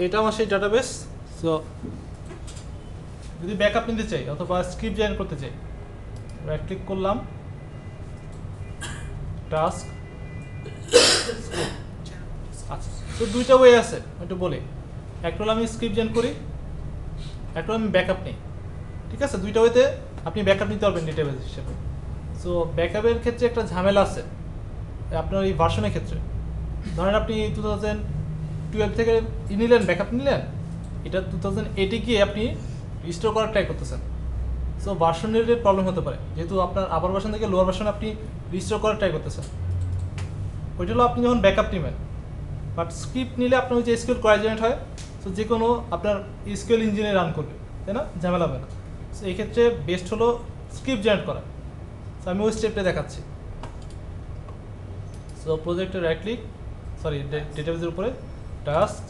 এটা আমার সেই ডাটাবেস। সো যদি ব্যাকআপ নিতে চাই অথবা স্ক্রিপ্ট জেনারেট করতে চাই, রাইট ক্লিক করলাম, টাস্ক। আচ্ছা, তো দুইটা ওয়ে আছে একটু বলি। একটা হলো আমি স্ক্রিপ্ট জেনারেট করি, একটা হলো আমি ব্যাকআপ নিই। ঠিক আছে, দুইটা ওয়েতে আপনি ব্যাকআপ নিতে পারবেন ডেটাবেস হিসেবে। সো ব্যাকআপের ক্ষেত্রে একটা ঝামেলা আছে আপনার এই ভার্সনের ক্ষেত্রে। ধরেন আপনি 2012 থেকে নিলেন, ব্যাকআপ নিলেন, এটা 2008 গিয়ে আপনি রিস্টোর করার ট্রাই করতেছেন। সো ভার্সন রিলেটেড প্রবলেম হতে পারে, যেহেতু আপনার আপার ভার্সন থেকে লোয়ার ভার্সন আপনি রিস্টোর করার ট্রাই করতেছেন। ওইটা হলো আপনি যখন ব্যাকআপ নেবেন। বাট স্ক্রিপ্ট নিলে আপনার ওই যে এসকিউএল কোয়ারি জেনারেট হয়, সো যে কোনো আপনার এসকিউএল ইঞ্জিনে রান করবে, তাই না, ঝামেলা হবে না। সো এই ক্ষেত্রে বেস্ট হলো স্ক্রিপ্ট জেনারেট করা। সো আমি ওই স্টেপটা দেখাচ্ছি। সো প্রজেক্টে রাইট ক্লিক, সরি ডেটাবেসের উপরে টাস্ক,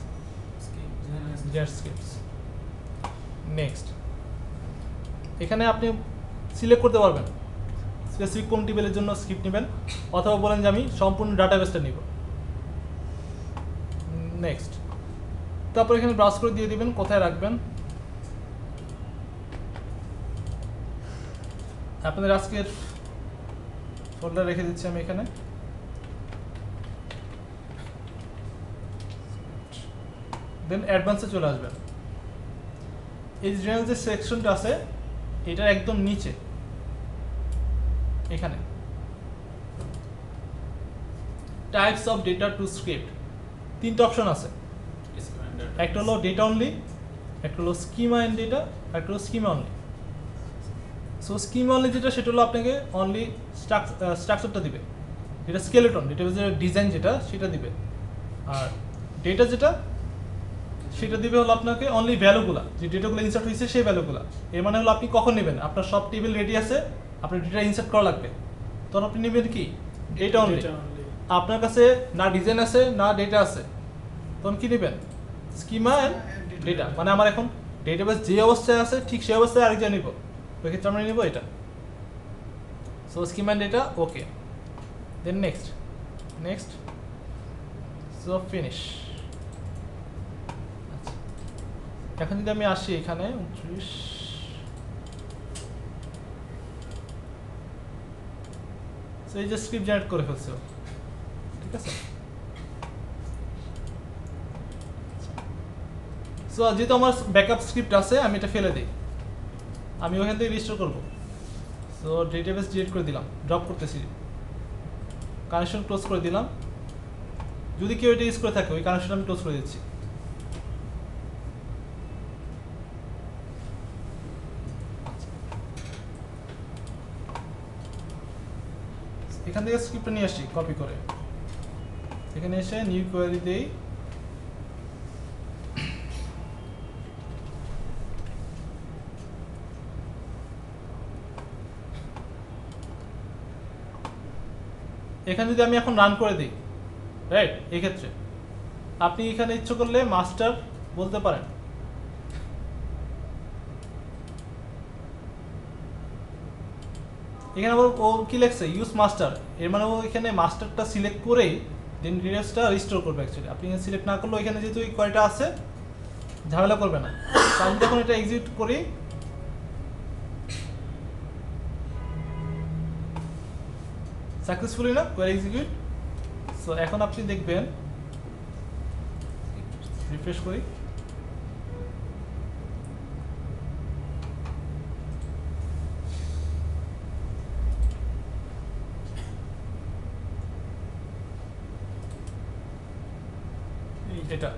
জেনারেট স্ক্রিপ্টস, নেক্সট। এখানে আপনি সিলেক্ট করতে পারবেন স্পেসিফিক কোন টেবিলের জন্য স্ক্রিপ্ট নেবেন, অথবা বলেন যে আমি সম্পূর্ণ ডাটাবেসটা নিব। নেক্সট, তারপর এখানে ব্রাউজ করে দিয়ে দিবেন কোথায় রাখবেন। আপনাদের আজকের ফোল্ডার রেখে দিচ্ছি আমি এখানে। দেন অ্যাডভান্সে চলে আসবেন। এই জেনারেল যে সেকশনটা আছে এটার একদম নিচে এখানে types of data to script তিনটা অপশন আছে। একটা হলো ডেটা অনলি, একটা হলো স্কিমা এন্ড ডেটা, একটা হলো schema only. So schema only যেটা, সেটা হলো আপনাকে অনলি স্ট্রাকচারটা দিবে, যেটা স্কেলেটন, ডেটাবেসের ডিজাইন যেটা সেটা দিবে। আর ডেটা যেটা, সেটা দিবে হলো আপনাকে অনলি ভ্যালুগুলা, যে ডেটাগুলো ইনসার্ট হয়েছে সেই ভ্যালুগুলা। এর মানে হলো আপনি কখন নেবেন, আপনার সব টেবিল রেডি আছে, আপনার ডেটা ইনসার্ট করা লাগবে, তখন আপনি নেবেন কি ডেটা অনলি। আপনার কাছে না ডিজাইন আছে না ডেটা আছে, তখন কি নেবেন স্কিমা অ্যান্ড ডেটা। মানে আমার এখন ডেটাবেস যে অবস্থায় আছে ঠিক সেই অবস্থায় আরেকজন নিব, ওই ক্ষেত্রে আমরা নিব এটা। So schema and data, okay. Then next, next, so finish. এখন যদি আমি আসি এখানে 29, এই যে স্ক্রিপ্ট জেনারেট করে ফেলছে, ঠিক আছে। সো যেহেতু আমার ব্যাকআপ স্ক্রিপ্ট আছে, আমি এটা ফেলে দিই, আমি ওখান থেকে রিস্টোর করবো। সো ডেটাবেস ডিলিট করে দিলাম, ড্রপ করতেছি, কানেকশন ক্লোজ করে দিলাম। যদি কেউ এটা ইউজ করে থাকে ওই কানেকশন আমি ক্লোজ করে দিচ্ছি। এখান থেকে স্ক্রিপ্টটা নিয়ে আসি কপি করে, এখানে এসে নিউ কোয়েরি দেই। এখানে যদি আমি এখন রান করে দিই, রাইট, এই ক্ষেত্রে আপনি এখানে ইচ্ছে করলে মাস্টার বলতে পারেন। এখানে আবার ও কি লেখছে, ইউজ মাস্টার, এর মানে ও এখানে মাস্টারটা সিলেক্ট করেই দেন ডিটেলসটা রিস্টোর করবে। অ্যাকচুয়ালি আপনি এখানে সিলেক্ট না করলে এখানে যেহেতু এই কোয়ারিটা আছে ঝামেলা করবে না। তো আমি যখন এটা এক্সিকিউট করি, সাকসেসফুলি না কোয়ারি এক্সিকিউট। সো এখন আপনি দেখবেন, রিফ্রেশ করি, এটা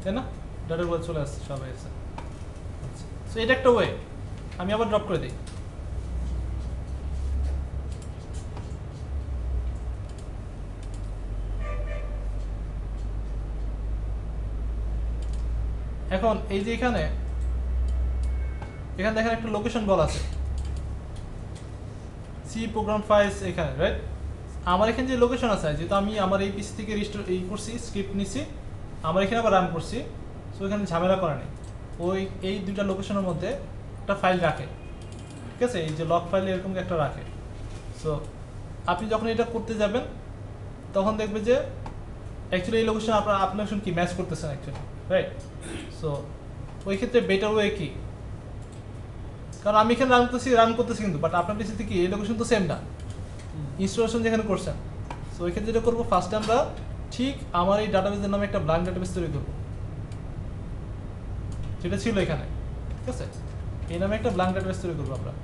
তাই না, ডাটার বলে চলে আসছে, সবাই আছে। সো এটা একটা ওয়ে। আমি আবার ড্রপ করে দিই। এখন এই যে এখানে দেখেন একটা লোকেশন বলা আছে, সি প্রোগ্রাম ফাইলস এখানে, রাইট। আমার এখানে যে লোকেশন আছে, যেহেতু আমি আমার এই পিসি থেকে রিস্টোর এই করছি, স্ক্রিপ্ট নিছি, আমার এখানে আবার রান করছি, সো এখানে ঝামেলা করা নেই। ওই এই দুইটা লোকেশনের মধ্যে একটা ফাইল রাখে। ঠিক আছে, এই যে লগ ফাইলে এরকম একটা রাখে। সো আপনি যখন এটা করতে যাবেন তখন দেখবে যে অ্যাকচুয়ালি এই লোকেশন আপনার লোকেশন কি ম্যাচ করতেছেন অ্যাকচুয়ালি, রাইট? সো ওই ক্ষেত্রে বেটার ওয়ে কি, কারণ আমি এখানে রান করতেছি কিন্তু বাট আপনার পিসিতে কি এই লোকেশন তো সেম না, ইনস্টলেশন যেখানে করছেন। সো ওই ক্ষেত্রে যেটা করবো, ফার্স্টে আমরা ঠিক আমার এই ডাটাবেসের নামে একটা ব্ল্যাঙ্ক ডাটাবেস তৈরি করবো, যেটা ছিল এখানে, ঠিক আছে? এই নামে একটা ব্ল্যাঙ্ক ডাটাবেস তৈরি করবো আমরা।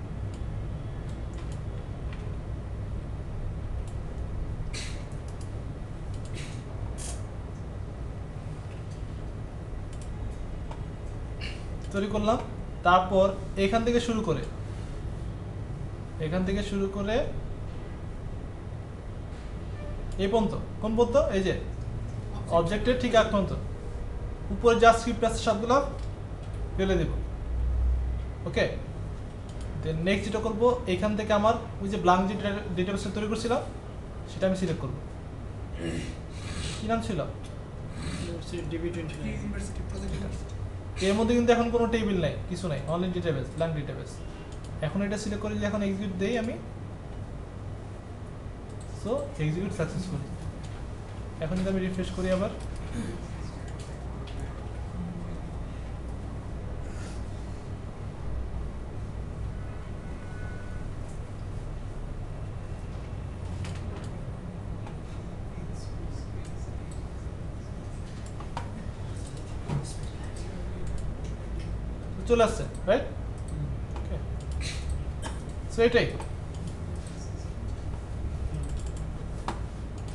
তৈরি করলাম। তারপর এখান থেকে শুরু করে এই পর্যন্ত, কোন পর্যন্ত, এই যে অবজেক্টের ঠিক আগ পর্যন্ত উপরে যা স্ক্রিপ্ট আছে সবগুলো ফেলে দেব। ওকে, দেন নেক্সট যেটা করবো, এখান থেকে আমার ওই যে ব্ল্যাঙ্ক যে ডেটাবেসটা তৈরি করছিলাম সেটা আমি সিলেক্ট করবো। কি নাম ছিল? এর মধ্যে কিন্তু এখন কোনো টেবিল নাই, কিছু নাই, অনলি ডেটাবেস, ব্ল্যাঙ্ক ডেটাবেস। এখন এটা সিলেক্ট করে যদি এখন এক্সিকিউট দেই আমি, সো এক্সিকিউট সাকসেসফুল। এখন যদি আমি রিফ্রেশ করি আবার, চলে আসছে, রাইট? সো এটাই।